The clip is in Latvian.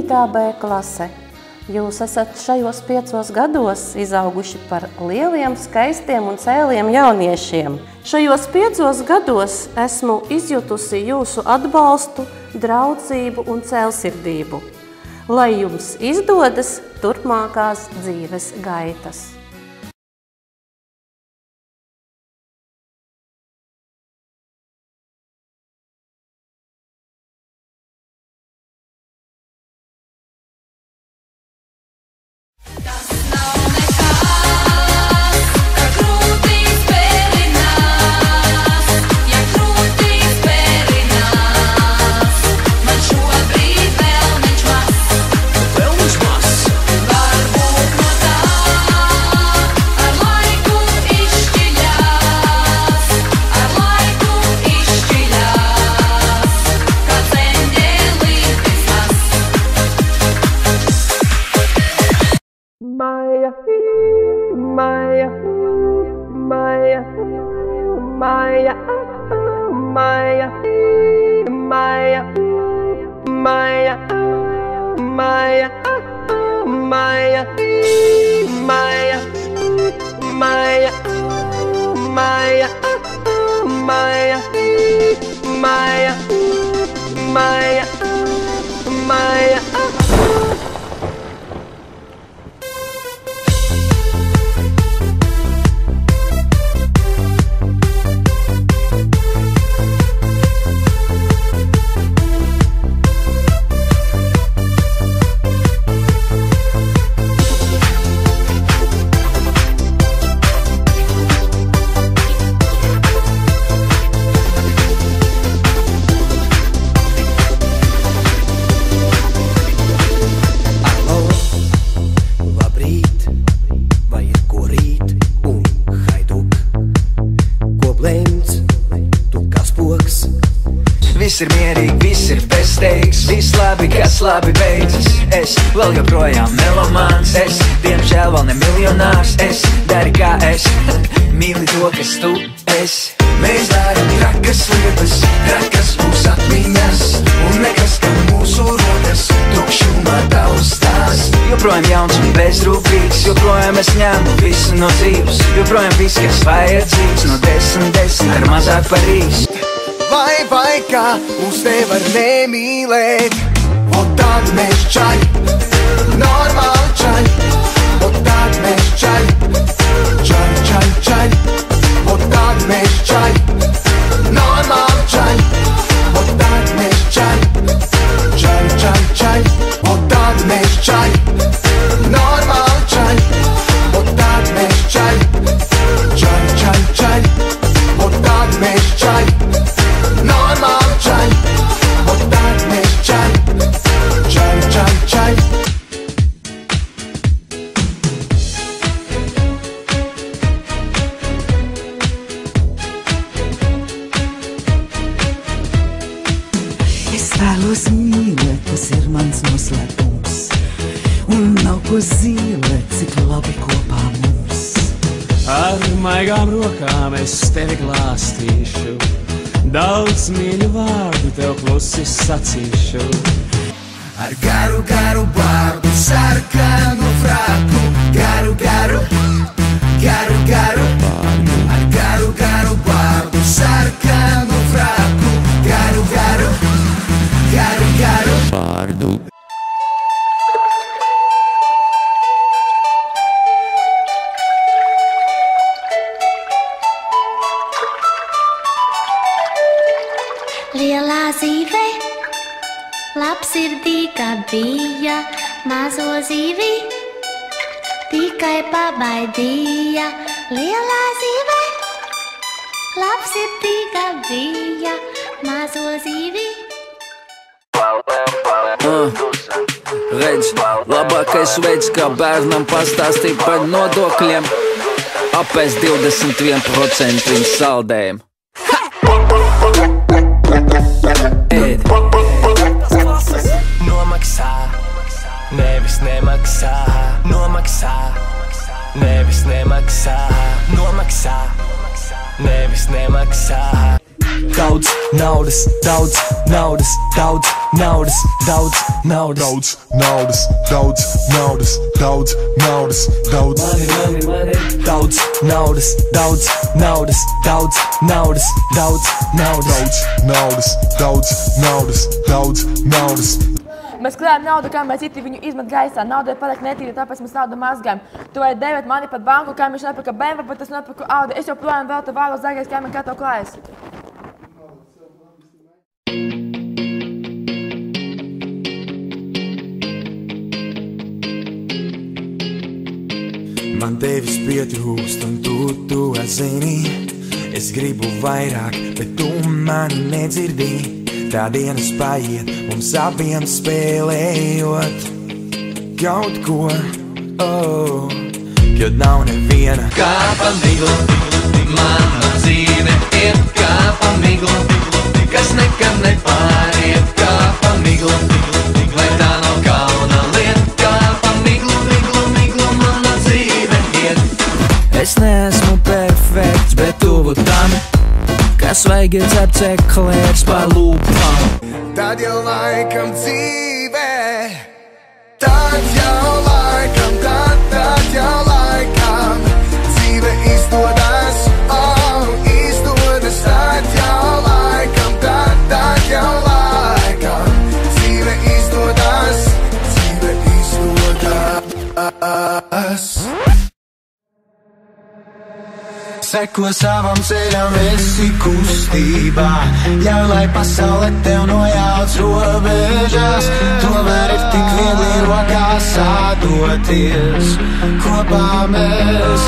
9. B klase. Jūs esat šajos 5 gados izauguši par lieliem, skaistiem un cēliem jauniešiem. Šajos 5 gados esmu izjutusi jūsu atbalstu, draudzību un cēlsirdību. Lai jums izdodas turpmākās dzīves gaitas. Viss ir mierīgi, viss ir bezsteigs, viss labi, kas labi beidzas. Es vēl joprojām melomāns, es diemžēl vēl ne miljonārs. Es dari kā es, mīli to, kas tu esi. Mēs daram trakas lietas, trakas mūs atmiņas, un nekas, kā mūsu rokas, tukšumā taustās. Joprojām jauns un bezrūpīgs, joprojām es ņemu visu no dzīves, joprojām viss, kas vajadzīgs, no 10 ar mazāk par īstu. Vai kā mūs nevar nemīlēt, un tad mēs čaļi, normāli čaļi, un tad mēs čaļi, čaļi, un tad mēs čaļi, normāli čaļi, un tad mēs čaļi, čaļi, un tad mēs čaļi, normāli čaļi, un tad mēs čaļi, čaļi, un tad mēs čaļi. Normāli čaļi, un tad mēs čaļi, čaļi. Es vēlos mīlēt, tas ir mans noslēpums, un nav ko zīmēt, cik labi kopā mums. Ar maigām rokām es tevi glāstīšu, daudz mīļu vārdu tev klusi sacīšu. Ar garu, garu vārdu, sarkanu fraku, garu, garu, garu, garu. Ar garu, garu vārdu, sarkanu fraku, garu, garu, garu, garu. Vārdu. Lielā zīve, labsirdīga bija, mazo zīvi tikai pabaidīja. Lielā zīve, labsirdīga bija, mazo zīvi. Redz, labākais veids, kā bērnam pastāstīt par nodokļiem, apēst 21% viņa saldējumu. Nomaksā, nevis nemaksā, nomaksā, nevis nemaksā, nomaksā, nevis nemaksā. Kauds naudas, daudz naudas, daudz naudas, daudz naudas, Daudz naudas, daudz naudas, daudz daudz naudas, daudz naudas, daudz naudas, daudz naudas, daudz naudas. Mēs klējam naudu, kā mēs citi viņu izmet gaisā. Naudai paliek netīri, tāpēc mēs naudu mazgājam. Tu vai devet mani pat banku, kā viņš nepaka BMW, bet es nepaku Audi. Es joprojām vēl te vālu zagais, kā man kā tev klājas. Man tevis pietrūkst un tu to zini. Es gribu vairāk, bet tu mani nedzirdi. Tā dienas paiet, mums abiem spēlējot kaut ko, kad nav neviena. Kā pa miglu, mana dzīve ir kā pa miglu, kas nekad nepāriet, kā pa miglu, vai tā nav kauna lieta, kā pa miglu, mana dzīve iet. Es neesmu perfekts, bet tuvu tam, kas vajag ir dzert ceklērs pa lūpām. Tad jau laikam dzīvē, tad jau laikam, tad jau laikam dzīve izdodas, izdodas, tad jau laikam, tad jau laikam dzīve izdodas. Seko savam ceļam, esi kustībā, ļauj, lai pasaule tev nojauc robežas. Tomēr ir tik viegli rokās sadoties, kopā mēs